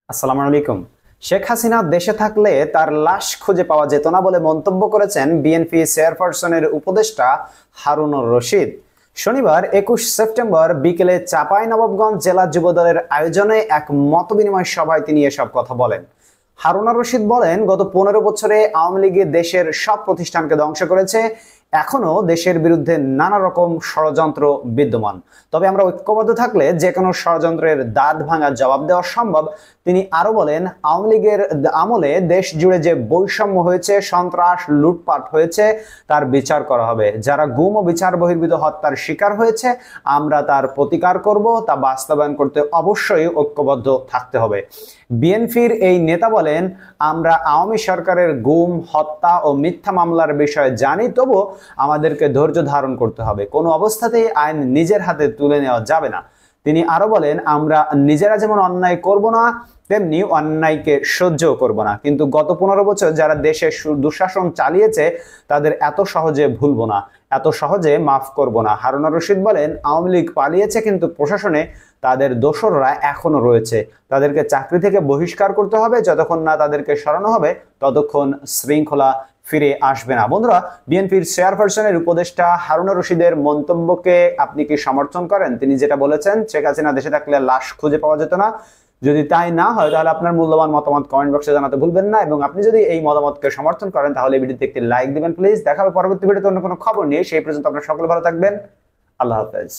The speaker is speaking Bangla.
আসসালামু আলাইকুম। শেখ হাসিনা দেশে থাকলে তার লাশ খুঁজে পাওয়া যেত না বলে মন্তব্য করেছেন বিএনপি চেয়ারপারসনের উপদেষ্টা হারুনুর রশিদ। শনিবার 21 সেপ্টেম্বর বিকেলে চাঁপাইনবাবগঞ্জ জেলা যুবদলের আয়োজনে এক মতবিনিময় সভায় তিনি এসব কথা বলেন। হারুনুর রশিদ বলেন, গত 15 বছরে আওয়ামী লীগ দেশের সব প্রতিষ্ঠানকে ধ্বংস করেছে। এখনো দেশের বিরুদ্ধে নানা রকম ষড়যন্ত্র বিদ্যমান, তবে আমরা ঐক্যবদ্ধ থাকলে যে কোনো ষড়যন্ত্রের দাঁত ভাঙা জবাব দেওয়া সম্ভব। তিনি আরো বলেন, আওয়ামী লীগের আমলে দেশ জুড়ে যে বৈষম্য হয়েছে, সন্ত্রাস, লুটপাট হয়েছে, তার বিচার করা হবে। যারা গুম ও বিচার বহির্ভূত হত্যার শিকার হয়েছে, আমরা তার প্রতিকার করব। তা বাস্তবায়ন করতে অবশ্যই ঐক্যবদ্ধ থাকতে হবে। বিএনপির এই নেতা বলেন, আমরা আওয়ামী সরকারের গুম, হত্যা ও মিথ্যা মামলার বিষয়ে জানি, তবু আমাদেরকে ধৈর্য ধারণ করতে হবে। কোনো অবস্থাতেই আইন নিজের হাতে তুলে নেওয়া যাবে না। তিনি আরো বলেন, আমরা নিজেরা যেমন অন্যায় করব না, তেমনি অন্যায়কে সহ্য করব না। কিন্তু গত 15 বছর যারা দেশে দুঃশাসন চালিয়েছে, তাদের এত সহজে ভুলবো না, এত সহজে মাফ করব না। হারুনুর রশিদ বলেন, আওয়ামী লীগ পালিয়েছে, কিন্তু প্রশাসনে তাদের দোসররা এখনো রয়েছে। তাদেরকে চাকরি থেকে বহিষ্কার করতে হবে। যতক্ষণ না তাদেরকে সরানো হবে, ততক্ষণ শৃঙ্খলা ফিরে আসবে না। বন্ধুরা, বিএনপির চেয়ারপারসনের উপদেষ্টা হারুনুর রশিদের মন্তব্যকে আপনি কি সমর্থন করেন? তিনি যেটা বলেছেন, শেখ হাসিনা দেশে থাকলে লাশ খুঁজে পাওয়া যেত না। যদি তাই না হয়, তাহলে আপনার মূল্যবান মতামত কমেন্ট বক্সে জানাতে ভুলবেন না। এবং আপনি যদি এই মতামতকে সমর্থন করেন, তাহলে এই ভিডিওতে একটি লাইক দিবেন প্লিজ। দেখা হবে পরবর্তী ভিডিওতে অন্য কোনো খবর নিয়ে। সেই পর্যন্ত আপনারা সকলে ভালো থাকবেন। আল্লাহ হাফেজ।